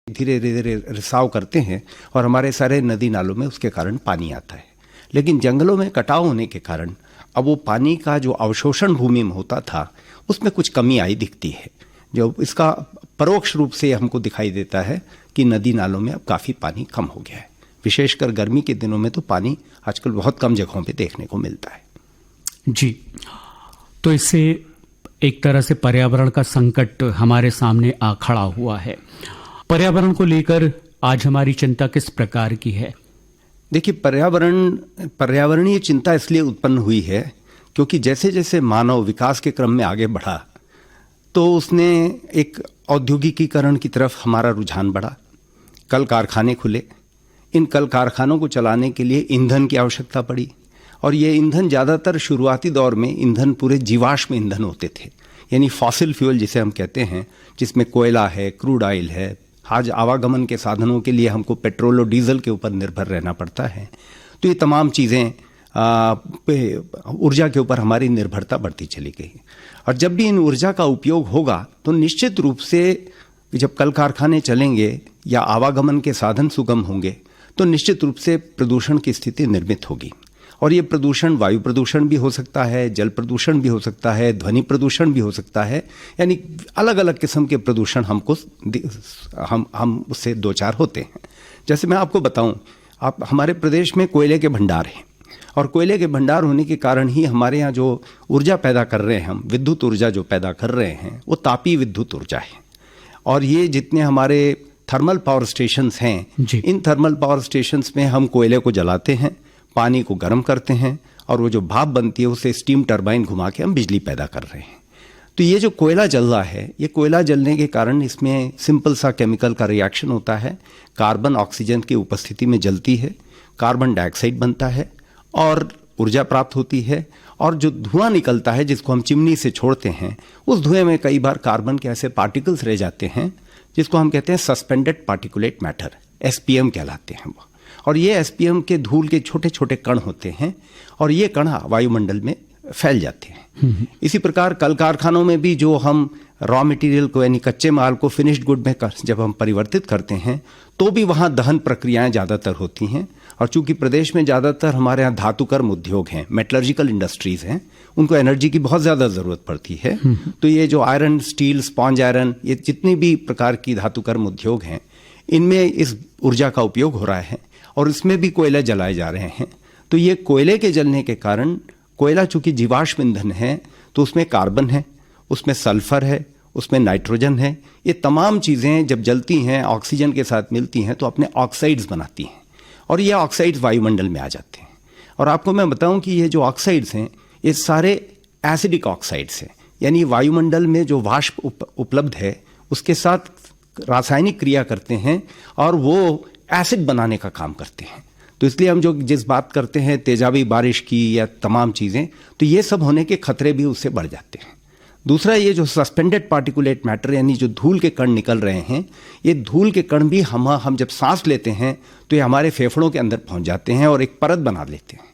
धीरे धीरे रिसाव करते हैं और हमारे सारे नदी नालों में उसके कारण पानी आता है। लेकिन जंगलों में कटाव होने के कारण अब वो पानी का जो अवशोषण भूमि में होता था उसमें कुछ कमी आई दिखती है, जो इसका परोक्ष रूप से हमको दिखाई देता है कि नदी नालों में अब काफ़ी पानी कम हो गया है। विशेषकर गर्मी के दिनों में तो पानी आजकल बहुत कम जगहों पे देखने को मिलता है। जी, तो इससे एक तरह से पर्यावरण का संकट हमारे सामने आ खड़ा हुआ है। पर्यावरण को लेकर आज हमारी चिंता किस प्रकार की है? देखिए, पर्यावरणीय चिंता इसलिए उत्पन्न हुई है क्योंकि जैसे जैसे मानव विकास के क्रम में आगे बढ़ा तो उसने एक औद्योगिकीकरण की तरफ हमारा रुझान बढ़ा। कल कारखाने खुले, इन कल कारखानों को चलाने के लिए ईंधन की आवश्यकता पड़ी और ये ईंधन ज़्यादातर शुरुआती दौर में ईंधन पूरे जीवाश्म ईंधन होते थे, यानी फॉसिल फ्यूल जिसे हम कहते हैं, जिसमें कोयला है, क्रूड ऑयल है। आज आवागमन के साधनों के लिए हमको पेट्रोल और डीजल के ऊपर निर्भर रहना पड़ता है। तो ये तमाम चीज़ें ऊर्जा के ऊपर हमारी निर्भरता बढ़ती चली गई। और जब भी इन ऊर्जा का उपयोग होगा तो निश्चित रूप से जब कल कारखाने चलेंगे या आवागमन के साधन सुगम होंगे तो निश्चित रूप से प्रदूषण की स्थिति निर्मित होगी। और ये प्रदूषण वायु प्रदूषण भी हो सकता है, जल प्रदूषण भी हो सकता है, ध्वनि प्रदूषण भी हो सकता है, यानी अलग अलग किस्म के प्रदूषण हम उससे दो चार होते हैं। जैसे मैं आपको बताऊं, आप हमारे प्रदेश में कोयले के भंडार हैं और कोयले के भंडार होने के कारण ही हमारे यहाँ जो ऊर्जा पैदा कर रहे हैं, हम विद्युत ऊर्जा जो पैदा कर रहे हैं वो तापीय विद्युत ऊर्जा है। और ये जितने हमारे थर्मल पावर स्टेशंस हैं, इन थर्मल पावर स्टेशंस में हम कोयले को जलाते हैं, पानी को गर्म करते हैं और वो जो भाप बनती है उसे स्टीम टरबाइन घुमा के हम बिजली पैदा कर रहे हैं। तो ये जो कोयला जल रहा है, ये कोयला जलने के कारण इसमें सिंपल सा केमिकल का रिएक्शन होता है। कार्बन ऑक्सीजन की उपस्थिति में जलती है, कार्बन डाइऑक्साइड बनता है और ऊर्जा प्राप्त होती है। और जो धुआं निकलता है जिसको हम चिमनी से छोड़ते हैं, उस धुएं में कई बार कार्बन के ऐसे पार्टिकल्स रह जाते हैं जिसको हम कहते हैं सस्पेंडेड पार्टिकुलेट मैटर, एसपीएम कहलाते हैं वो। और ये एसपीएम के धूल के छोटे छोटे कण होते हैं और ये कण वायुमंडल में फैल जाते हैं। इसी प्रकार कल कारखानों में भी जो हम रॉ मटेरियल को यानी कच्चे माल को फिनिश्ड गुड में जब हम परिवर्तित करते हैं तो भी वहाँ दहन प्रक्रियाएं ज़्यादातर होती हैं। और चूंकि प्रदेश में ज़्यादातर हमारे यहाँ धातुकर्म उद्योग हैं, मेटलर्जिकल इंडस्ट्रीज़ हैं, उनको एनर्जी की बहुत ज़्यादा ज़रूरत पड़ती है। तो ये जो आयरन, स्टील, स्पॉन्ज आयरन, ये जितनी भी प्रकार की धातुकर्म उद्योग हैं, इनमें इस ऊर्जा का उपयोग हो रहा है और इसमें भी कोयले जलाए जा रहे हैं। तो ये कोयले के जलने के कारण, कोयला चूंकि जीवाश्म ईंधन है तो उसमें कार्बन है, उसमें सल्फर है, उसमें नाइट्रोजन है। ये तमाम चीज़ें जब जलती हैं, ऑक्सीजन के साथ मिलती हैं तो अपने ऑक्साइड्स बनाती हैं और ये ऑक्साइड्स वायुमंडल में आ जाते हैं। और आपको मैं बताऊं कि ये जो ऑक्साइड्स हैं ये सारे एसिडिक ऑक्साइड्स हैं, यानी वायुमंडल में जो वाष्प उपलब्ध है उसके साथ रासायनिक क्रिया करते हैं और वो एसिड बनाने का काम करते हैं। तो इसलिए हम जो जिस बात करते हैं तेजाबी बारिश की या तमाम चीज़ें, तो ये सब होने के खतरे भी उससे बढ़ जाते हैं। दूसरा, ये जो सस्पेंडेड पार्टिकुलेट मैटर यानी जो धूल के कण निकल रहे हैं, ये धूल के कण भी हम जब सांस लेते हैं तो ये हमारे फेफड़ों के अंदर पहुंच जाते हैं और एक परत बना लेते हैं।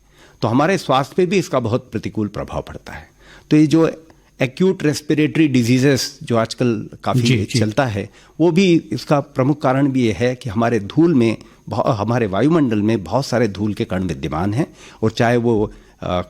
तो हमारे स्वास्थ्य पे भी इसका बहुत प्रतिकूल प्रभाव पड़ता है। तो ये जो एक्यूट रेस्पिरेटरी डिजीजेस जो आजकल काफ़ी चलता है, वो भी इसका प्रमुख कारण भी ये है कि हमारे धूल में, हमारे वायुमंडल में बहुत सारे धूल के कण विद्यमान हैं। और चाहे वो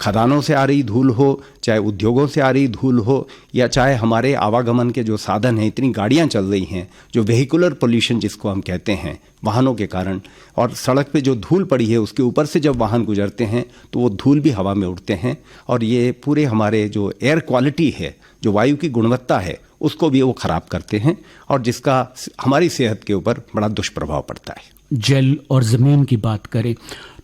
खदानों से आ रही धूल हो, चाहे उद्योगों से आ रही धूल हो, या चाहे हमारे आवागमन के जो साधन हैं, इतनी गाड़ियां चल रही हैं, जो वेहिकुलर पोल्यूशन जिसको हम कहते हैं, वाहनों के कारण, और सड़क पे जो धूल पड़ी है उसके ऊपर से जब वाहन गुजरते हैं तो वो धूल भी हवा में उड़ते हैं और ये पूरे हमारे जो एयर क्वालिटी है, जो वायु की गुणवत्ता है, उसको भी वो खराब करते हैं और जिसका हमारी सेहत के ऊपर बड़ा दुष्प्रभाव पड़ता है। जल और ज़मीन की बात करें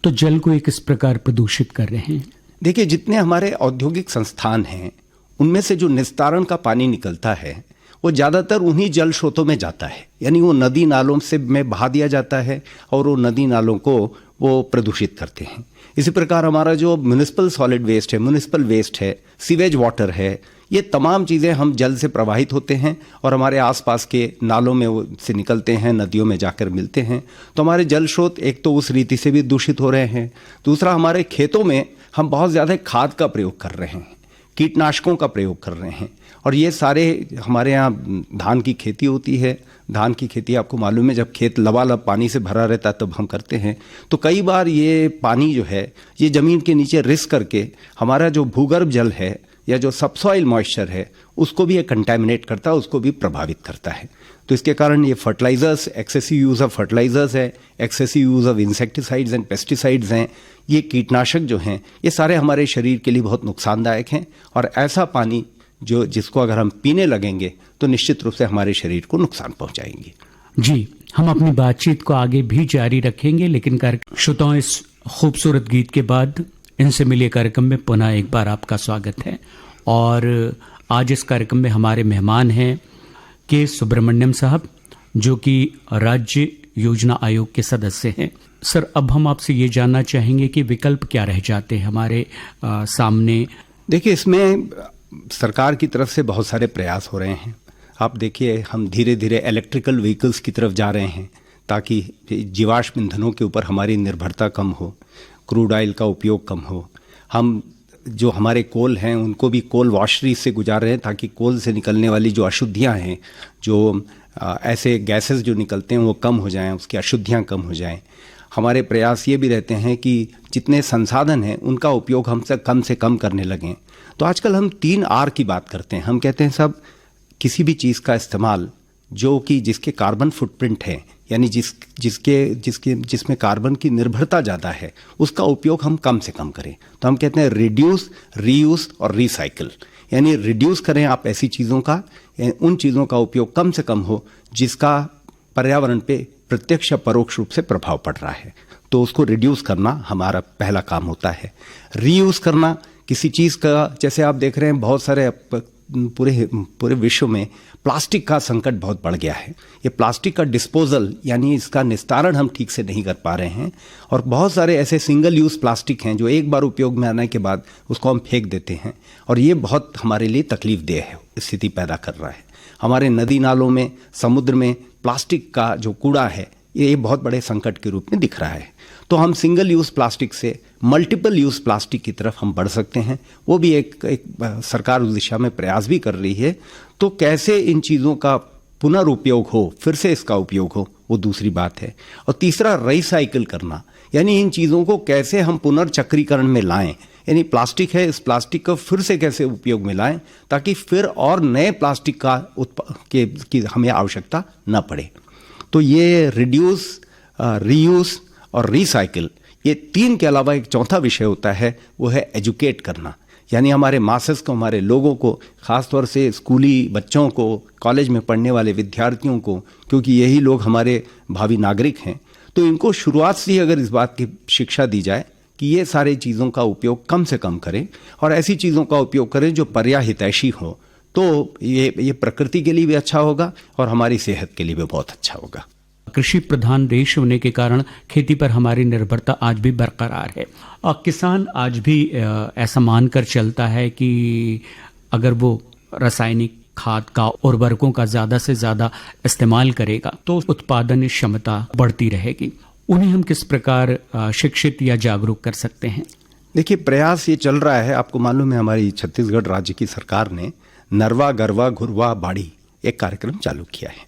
तो जल को किस प्रकार प्रदूषित कर रहे हैं? देखिए, जितने हमारे औद्योगिक संस्थान हैं उनमें से जो निस्तारण का पानी निकलता है वो ज़्यादातर उन्हीं जल स्रोतों में जाता है, यानी वो नदी नालों से में बहा दिया जाता है और वो नदी नालों को वो प्रदूषित करते हैं। इसी प्रकार हमारा जो म्युनिसिपल सॉलिड वेस्ट है, म्युनिसिपल वेस्ट है, सीवेज वाटर है, ये तमाम चीज़ें हम जल से प्रवाहित होते हैं और हमारे आसपास के नालों में वो से निकलते हैं, नदियों में जाकर मिलते हैं। तो हमारे जल स्रोत एक तो उस रीति से भी दूषित हो रहे हैं। दूसरा, हमारे खेतों में हम बहुत ज़्यादा खाद का प्रयोग कर रहे हैं, कीटनाशकों का प्रयोग कर रहे हैं और ये सारे हमारे यहाँ धान की खेती होती है। धान की खेती आपको मालूम है, जब खेत लबालब पानी से भरा रहता है तब हम करते हैं। तो कई बार ये पानी जो है ये ज़मीन के नीचे रिस करके हमारा जो भूगर्भ जल है या जो सबसॉइल मॉइस्चर है उसको भी ये कंटैमिनेट करता है, उसको भी प्रभावित करता है। तो इसके कारण ये fertilisers, excessive use of fertilisers है, excessive use of insecticides and pesticides हैं, ये कीटनाशक जो हैं ये सारे हमारे शरीर के लिए बहुत नुकसानदायक हैं। और ऐसा पानी जिसको अगर हम पीने लगेंगे तो निश्चित रूप से हमारे शरीर को नुकसान पहुंचाएंगे। जी, हम अपनी बातचीत को आगे भी जारी रखेंगे, लेकिन श्रोताओं, इस खूबसूरत गीत के बाद इनसे मिले कार्यक्रम में पुनः एक बार आपका स्वागत है। और आज इस कार्यक्रम में हमारे मेहमान हैं के सुब्रमण्यम साहब, जो कि राज्य योजना आयोग के सदस्य हैं। सर, अब हम आपसे ये जानना चाहेंगे कि विकल्प क्या रह जाते हैं हमारे सामने। देखिए, इसमें सरकार की तरफ से बहुत सारे प्रयास हो रहे हैं। आप देखिए, हम धीरे धीरे इलेक्ट्रिकल व्हीकल्स की तरफ जा रहे हैं ताकि जीवाश्म ईंधनों के ऊपर हमारी निर्भरता कम हो, क्रूड ऑयल का उपयोग कम हो। हम जो हमारे कोल हैं उनको भी कोल वॉशरी से गुजार रहे हैं ताकि कोल से निकलने वाली जो अशुद्धियां हैं, जो ऐसे गैसेस जो निकलते हैं वो कम हो जाएं, उसकी अशुद्धियां कम हो जाएं। हमारे प्रयास ये भी रहते हैं कि जितने संसाधन हैं उनका उपयोग हम से कम करने लगें। तो आजकल हम 3 R की बात करते हैं। हम कहते हैं सब किसी भी चीज़ का इस्तेमाल जिसके कार्बन फुटप्रिंट है, यानी जिसमें कार्बन की निर्भरता ज़्यादा है, उसका उपयोग हम कम से कम करें। तो हम कहते हैं रिड्यूस, रीयूज और रिसाइकिल। यानी रिड्यूस करें आप ऐसी चीज़ों का, उन चीज़ों का उपयोग कम से कम हो जिसका पर्यावरण पे प्रत्यक्ष या परोक्ष रूप से प्रभाव पड़ रहा है, तो उसको रिड्यूस करना हमारा पहला काम होता है। रीयूज करना किसी चीज़ का, जैसे आप देख रहे हैं बहुत सारे पूरे विश्व में प्लास्टिक का संकट बहुत बढ़ गया है। ये प्लास्टिक का डिस्पोजल यानी इसका निस्तारण हम ठीक से नहीं कर पा रहे हैं, और बहुत सारे ऐसे सिंगल यूज़ प्लास्टिक हैं जो एक बार उपयोग में आने के बाद उसको हम फेंक देते हैं, और ये बहुत हमारे लिए तकलीफ देह स्थिति पैदा कर रहा है। हमारे नदी नालों में, समुद्र में प्लास्टिक का जो कूड़ा है ये बहुत बड़े संकट के रूप में दिख रहा है। तो हम सिंगल यूज़ प्लास्टिक से मल्टीपल यूज़ प्लास्टिक की तरफ हम बढ़ सकते हैं। वो भी एक सरकार उस दिशा में प्रयास भी कर रही है। तो कैसे इन चीज़ों का पुनर्उपयोग हो, फिर से इसका उपयोग हो, वो दूसरी बात है। और तीसरा, रिसाइकिल करना, यानी इन चीज़ों को कैसे हम पुनर्चक्रीकरण में लाएं, यानी प्लास्टिक है, इस प्लास्टिक को फिर से कैसे उपयोग में लाएं ताकि फिर और नए प्लास्टिक की हमें आवश्यकता न पड़े। तो ये रिड्यूस, रीयूज और रिसाइकिल, ये 3 के अलावा एक चौथा विषय होता है, वो है एजुकेट करना। यानी हमारे मासेस को, हमारे लोगों को, ख़ासतौर से स्कूली बच्चों को, कॉलेज में पढ़ने वाले विद्यार्थियों को, क्योंकि यही लोग हमारे भावी नागरिक हैं, तो इनको शुरुआत से ही अगर इस बात की शिक्षा दी जाए कि ये सारी चीज़ों का उपयोग कम से कम करें और ऐसी चीज़ों का उपयोग करें जो पर्याहितैषी हो, तो ये प्रकृति के लिए भी अच्छा होगा और हमारी सेहत के लिए भी बहुत अच्छा होगा। कृषि प्रधान देश होने के कारण खेती पर हमारी निर्भरता आज भी बरकरार है, और किसान आज भी ऐसा मानकर चलता है कि अगर वो रासायनिक खाद का, उर्वरकों का ज़्यादा से ज़्यादा इस्तेमाल करेगा तो उत्पादन क्षमता बढ़ती रहेगी। उन्हें हम किस प्रकार शिक्षित या जागरूक कर सकते हैं? देखिए, प्रयास ये चल रहा है। आपको मालूम है हमारी छत्तीसगढ़ राज्य की सरकार ने नरवा गरवा घुरवा बाड़ी एक कार्यक्रम चालू किया है।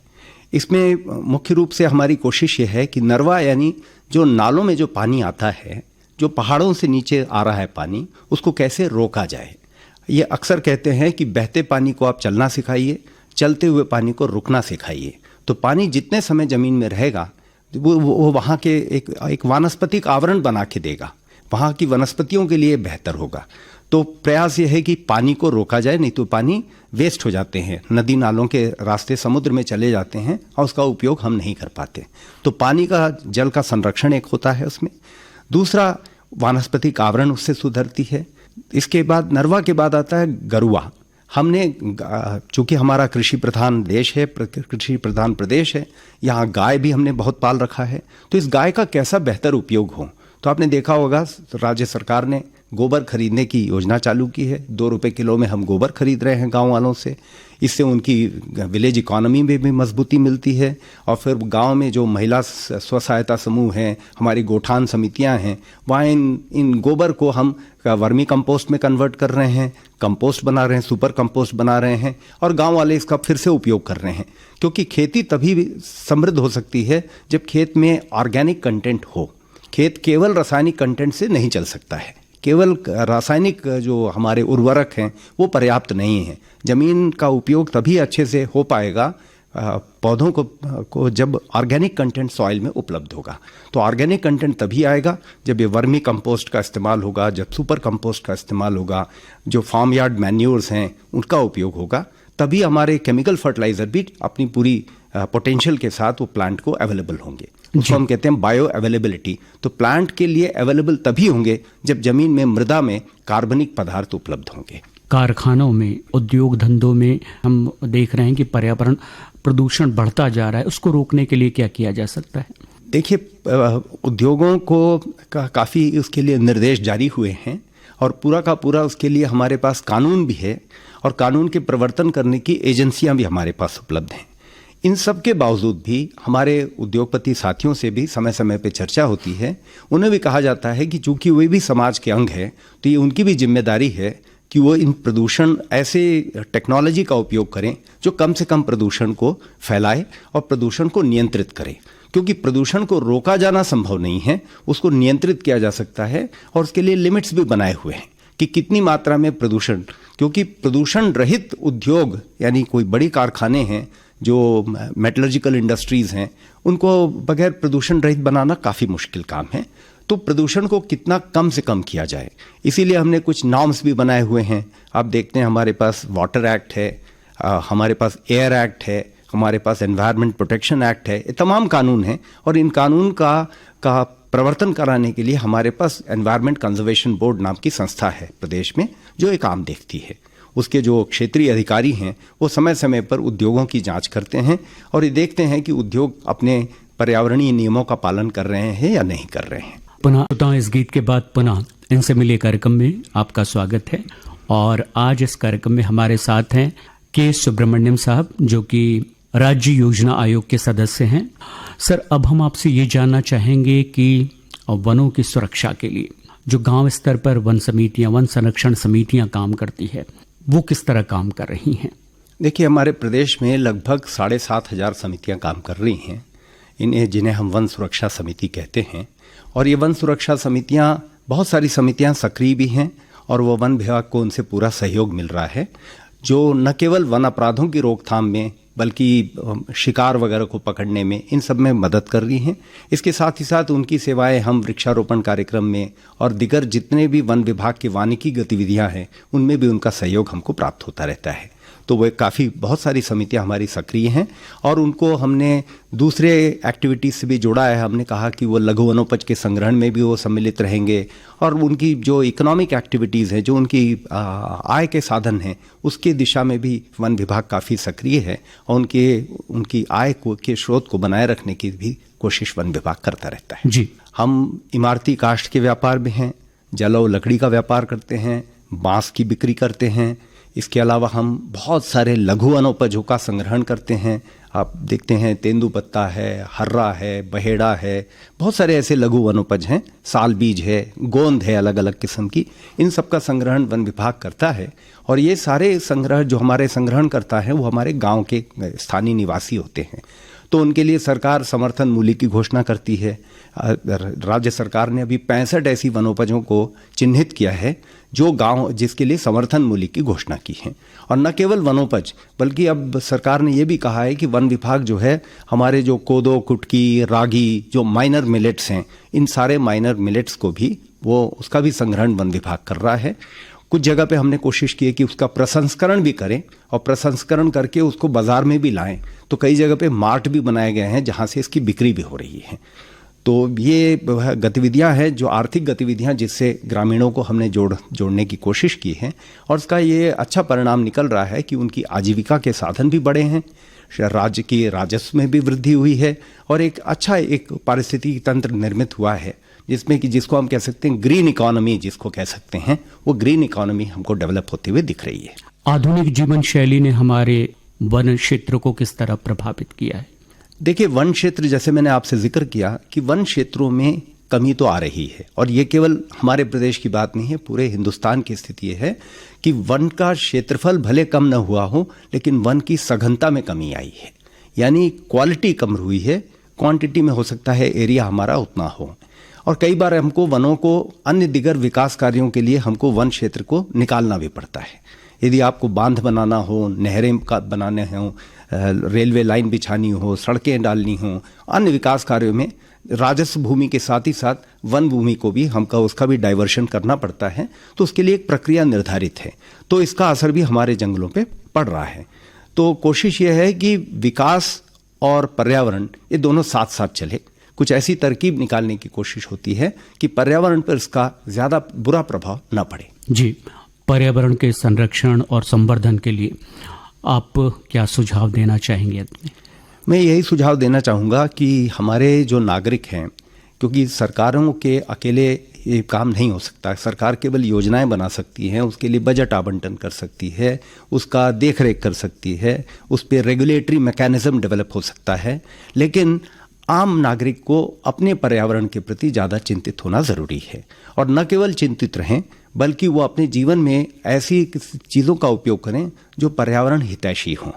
इसमें मुख्य रूप से हमारी कोशिश ये है कि नरवा यानी जो नालों में जो पानी आता है, जो पहाड़ों से नीचे आ रहा है पानी, उसको कैसे रोका जाए। ये अक्सर कहते हैं कि बहते पानी को आप चलना सिखाइए, चलते हुए पानी को रुकना सिखाइए। तो पानी जितने समय ज़मीन में रहेगा वो वहाँ के एक वानस्पतिक आवरण बना के देगा, वहाँ की वनस्पतियों के लिए बेहतर होगा। तो प्रयास ये है कि पानी को रोका जाए, नहीं तो पानी वेस्ट हो जाते हैं, नदी नालों के रास्ते समुद्र में चले जाते हैं और उसका उपयोग हम नहीं कर पाते। तो पानी का, जल का संरक्षण एक होता है उसमें। दूसरा, वानस्पतिक आवरण उससे सुधरती है। इसके बाद नरवा के बाद आता है गरुआ। हमने, चूँकि हमारा कृषि प्रधान देश है, कृषि प्रधान प्रदेश है, यहाँ गाय भी हमने बहुत पाल रखा है, तो इस गाय का कैसा बेहतर उपयोग हो। तो आपने देखा होगा राज्य सरकार ने गोबर खरीदने की योजना चालू की है। 2 रुपए किलो में हम गोबर खरीद रहे हैं गांव वालों से। इससे उनकी विलेज इकोनॉमी में भी मजबूती मिलती है। और फिर गांव में जो महिला स्व सहायता समूह हैं, हमारी गोठान समितियां हैं, वहाँ इन गोबर को हम वर्मी कंपोस्ट में कन्वर्ट कर रहे हैं, कंपोस्ट बना रहे हैं, सुपर कंपोस्ट बना रहे हैं और गांव वाले इसका फिर से उपयोग कर रहे हैं। क्योंकि खेती तभी समृद्ध हो सकती है जब खेत में ऑर्गेनिक कंटेंट हो। खेत केवल रासायनिक कंटेंट से नहीं चल सकता है। केवल रासायनिक जो हमारे उर्वरक हैं वो पर्याप्त नहीं है। जमीन का उपयोग तभी अच्छे से हो पाएगा पौधों को जब ऑर्गेनिक कंटेंट सॉइल में उपलब्ध होगा। तो ऑर्गेनिक कंटेंट तभी आएगा जब ये वर्मी कंपोस्ट का इस्तेमाल होगा, जब सुपर कंपोस्ट का इस्तेमाल होगा, जो फार्म यार्ड मैन्योर्स हैं उनका उपयोग होगा। तभी हमारे केमिकल फर्टिलाइजर भी अपनी पूरी पोटेंशियल के साथ वो प्लांट को अवेलेबल होंगे। उसको हम कहते हैं बायो अवेलेबिलिटी। तो प्लांट के लिए अवेलेबल तभी होंगे जब जमीन में, मृदा में कार्बनिक पदार्थ उपलब्ध होंगे। कारखानों में, उद्योग धंधों में हम देख रहे हैं कि पर्यावरण प्रदूषण बढ़ता जा रहा है। उसको रोकने के लिए क्या किया जा सकता है? देखिए, उद्योगों को काफ़ी उसके लिए निर्देश जारी हुए हैं और पूरा का पूरा उसके लिए हमारे पास कानून भी है और कानून के प्रवर्तन करने की एजेंसियां भी हमारे पास उपलब्ध हैं। इन सब के बावजूद भी हमारे उद्योगपति साथियों से भी समय समय पे चर्चा होती है। उन्हें भी कहा जाता है कि चूंकि वे भी समाज के अंग है तो ये उनकी भी जिम्मेदारी है कि वो इन प्रदूषण ऐसे टेक्नोलॉजी का उपयोग करें जो कम से कम प्रदूषण को फैलाए और प्रदूषण को नियंत्रित करें। क्योंकि प्रदूषण को रोका जाना संभव नहीं है, उसको नियंत्रित किया जा सकता है और उसके लिए लिमिट्स भी बनाए हुए हैं कि कितनी मात्रा में प्रदूषण। क्योंकि प्रदूषण रहित उद्योग यानी कोई बड़ी कारखाने हैं, जो मेटलर्जिकल इंडस्ट्रीज़ हैं, उनको बगैर प्रदूषण रहित बनाना काफ़ी मुश्किल काम है। तो प्रदूषण को कितना कम से कम किया जाए, इसीलिए हमने कुछ नॉर्म्स भी बनाए हुए हैं। आप देखते हैं हमारे पास वाटर एक्ट है, हमारे पास एयर एक्ट है, हमारे पास एनवायरनमेंट प्रोटेक्शन एक्ट है। ये तमाम कानून हैं और इन कानून का प्रवर्तन कराने के लिए हमारे पास एनवायरनमेंट कंजर्वेशन बोर्ड नाम की संस्था है प्रदेश में, जो ये काम देखती है। उसके जो क्षेत्रीय अधिकारी हैं वो समय समय पर उद्योगों की जांच करते हैं और ये देखते हैं कि उद्योग अपने पर्यावरणीय नियमों का पालन कर रहे हैं या नहीं कर रहे हैं। पुनः इस गीत के बाद पुनः इनसे मिले कार्यक्रम में आपका स्वागत है। और आज इस कार्यक्रम में हमारे साथ हैं के सुब्रमण्यम साहब, जो कि राज्य योजना आयोग के सदस्य हैं। सर, अब हम आपसे ये जानना चाहेंगे कि वनों की सुरक्षा के लिए जो गांव स्तर पर वन समितियां, वन संरक्षण समितियां काम करती है, वो किस तरह काम कर रही हैं? देखिए, हमारे प्रदेश में लगभग 7,500 समितियां काम कर रही हैं, जिन्हें हम वन सुरक्षा समिति कहते हैं। और ये वन सुरक्षा समितियां, बहुत सारी समितियां सक्रिय भी हैं और वो वन विभाग को उनसे पूरा सहयोग मिल रहा है, जो न केवल वन अपराधों की रोकथाम में बल्कि शिकार वगैरह को पकड़ने में, इन सब में मदद कर रही हैं। इसके साथ ही साथ उनकी सेवाएं हम वृक्षारोपण कार्यक्रम में और दिगर जितने भी वन विभाग की वानिकी गतिविधियां हैं उनमें भी उनका सहयोग हमको प्राप्त होता रहता है। तो वो बहुत सारी समितियां हमारी सक्रिय हैं और उनको हमने दूसरे एक्टिविटीज़ से भी जोड़ा है। हमने कहा कि वो लघु वनोपज के संग्रहण में भी वो सम्मिलित रहेंगे और उनकी जो इकोनॉमिक एक्टिविटीज़ हैं, जो उनकी आय के साधन हैं, उसके दिशा में भी वन विभाग काफ़ी सक्रिय है और उनकी आय के स्रोत को बनाए रखने की भी कोशिश वन विभाग करता रहता है। जी, हम इमारती काष्ठ के व्यापार में हैं, जल और लकड़ी का व्यापार करते हैं, बांस की बिक्री करते हैं। इसके अलावा हम बहुत सारे लघु वनोपजों का संग्रहण करते हैं। आप देखते हैं तेंदुपत्ता है, हर्रा है, बहेड़ा है, बहुत सारे ऐसे लघु वनोपज हैं, साल बीज है, गोंद है, अलग अलग किस्म की। इन सब का संग्रहण वन विभाग करता है और ये सारे संग्रह जो हमारे संग्रहण करता है वो हमारे गांव के स्थानीय निवासी होते हैं। तो उनके लिए सरकार समर्थन मूल्य की घोषणा करती है। राज्य सरकार ने अभी 65 ऐसी वनोपजों को चिन्हित किया है जो गांव जिसके लिए समर्थन मूल्य की घोषणा की है। और न केवल वनोपज, बल्कि अब सरकार ने यह भी कहा है कि वन विभाग जो है हमारे जो कोदो, कुटकी, रागी, जो माइनर मिलेट्स हैं, इन सारे माइनर मिलेट्स को भी उसका भी संग्रहण वन विभाग कर रहा है। कुछ जगह पे हमने कोशिश की है कि उसका प्रसंस्करण भी करें और प्रसंस्करण करके उसको बाजार में भी लाएं। तो कई जगह पे मार्ट भी बनाए गए हैं जहां से इसकी बिक्री भी हो रही है। तो ये गतिविधियां हैं, जो आर्थिक गतिविधियां, जिससे ग्रामीणों को हमने जोड़ने की कोशिश की है और उसका ये अच्छा परिणाम निकल रहा है कि उनकी आजीविका के साधन भी बढ़े हैं। राज्य की राजस्व में भी वृद्धि हुई है और एक अच्छा एक पारिस्थितिकी तंत्र निर्मित हुआ है, जिसमें कि जिसको हम कह सकते हैं ग्रीन इकोनॉमी, जिसको कह सकते हैं, वो ग्रीन इकोनॉमी हमको डेवलप होते हुए दिख रही है। आधुनिक जीवन शैली ने हमारे वन क्षेत्र को किस तरह प्रभावित किया है? देखिए, वन क्षेत्र, जैसे मैंने आपसे जिक्र किया कि वन क्षेत्रों में कमी तो आ रही है, और ये केवल हमारे प्रदेश की बात नहीं है, पूरे हिंदुस्तान की स्थिति है कि वन का क्षेत्रफल भले कम न हुआ हो, लेकिन वन की सघनता में कमी आई है। यानी क्वालिटी कम हुई है, क्वांटिटी में हो सकता है एरिया हमारा उतना हो। और कई बार हमको वनों को अन्य दिगर विकास कार्यों के लिए हमको वन क्षेत्र को निकालना भी पड़ता है। यदि आपको बांध बनाना हो, नहरें का बनाने हों, रेलवे लाइन बिछानी हो, सड़कें डालनी हो, अन्य विकास कार्यों में राजस्व भूमि के साथ ही साथ वन भूमि को भी हमका उसका भी डाइवर्शन करना पड़ता है, तो उसके लिए एक प्रक्रिया निर्धारित है। तो इसका असर भी हमारे जंगलों पे पड़ रहा है। तो कोशिश यह है कि विकास और पर्यावरण ये दोनों साथ साथ चले। कुछ ऐसी तरकीब निकालने की कोशिश होती है कि पर्यावरण पर इसका ज़्यादा बुरा प्रभाव न पड़े। जी, पर्यावरण के संरक्षण और संवर्धन के लिए आप क्या सुझाव देना चाहेंगे? मैं यही सुझाव देना चाहूँगा कि हमारे जो नागरिक हैं, क्योंकि सरकारों के अकेले ये काम नहीं हो सकता, सरकार केवल योजनाएं बना सकती है, उसके लिए बजट आवंटन कर सकती है, उसका देख रेख कर सकती है, उस पर रेगुलेटरी मैकेनिज्म डेवलप हो सकता है, लेकिन आम नागरिक को अपने पर्यावरण के प्रति ज़्यादा चिंतित होना ज़रूरी है। और न केवल चिंतित रहें, बल्कि वो अपने जीवन में ऐसी चीज़ों का उपयोग करें जो पर्यावरण हितैषी हों।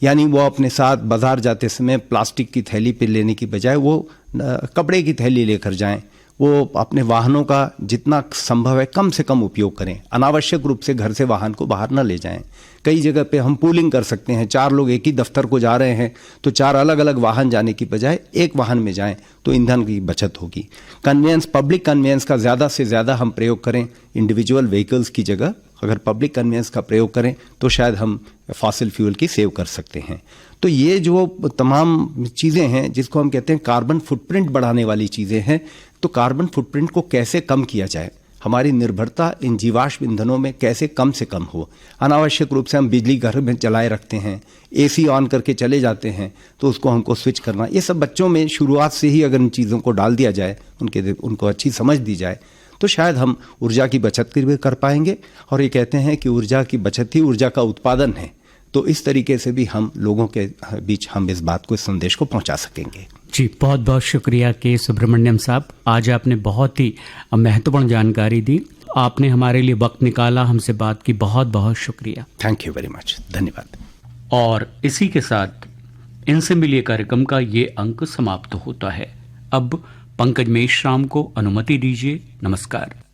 यानी वो अपने साथ बाजार जाते समय प्लास्टिक की थैली पे लेने की बजाय वो कपड़े की थैली लेकर जाएं। वो अपने वाहनों का जितना संभव है कम से कम उपयोग करें। अनावश्यक रूप से घर से वाहन को बाहर न ले जाएं। कई जगह पे हम पूलिंग कर सकते हैं, 4 लोग एक ही दफ्तर को जा रहे हैं तो 4 अलग अलग वाहन जाने की बजाय एक वाहन में जाएं, तो ईंधन की बचत होगी। कन्वेंस, पब्लिक कन्वेंस का ज़्यादा से ज़्यादा हम प्रयोग करें। इंडिविजुअल व्हीकल्स की जगह अगर पब्लिक कन्वेंस का प्रयोग करें तो शायद हम फॉसिल फ्यूल की सेव कर सकते हैं। तो ये जो तमाम चीज़ें हैं जिसको हम कहते हैं कार्बन फुटप्रिंट बढ़ाने वाली चीज़ें हैं, तो कार्बन फुटप्रिंट को कैसे कम किया जाए, हमारी निर्भरता इन जीवाश्म ईंधनों में कैसे कम से कम हो। अनावश्यक रूप से हम बिजली घर में चलाए रखते हैं, एसी ऑन करके चले जाते हैं, तो उसको हमको स्विच करना। ये सब बच्चों में शुरुआत से ही अगर इन चीज़ों को डाल दिया जाए, उनको अच्छी समझ दी जाए, तो शायद हम ऊर्जा की बचत भी कर पाएंगे। और ये कहते हैं कि ऊर्जा की बचत ही ऊर्जा का उत्पादन है। तो इस तरीके से भी हम लोगों के बीच हम इस बात को, इस संदेश को पहुंचा सकेंगे। जी, बहुत बहुत शुक्रिया के सुब्रमण्यम साहब। आज आपने बहुत ही महत्वपूर्ण जानकारी दी। आपने हमारे लिए वक्त निकाला, हमसे बात की, बहुत बहुत शुक्रिया। थैंक यू वेरी मच, धन्यवाद। और इसी के साथ इनसे मिलिए कार्यक्रम का ये अंक समाप्त होता है। अब पंकज मेश्राम को अनुमति दीजिए। नमस्कार।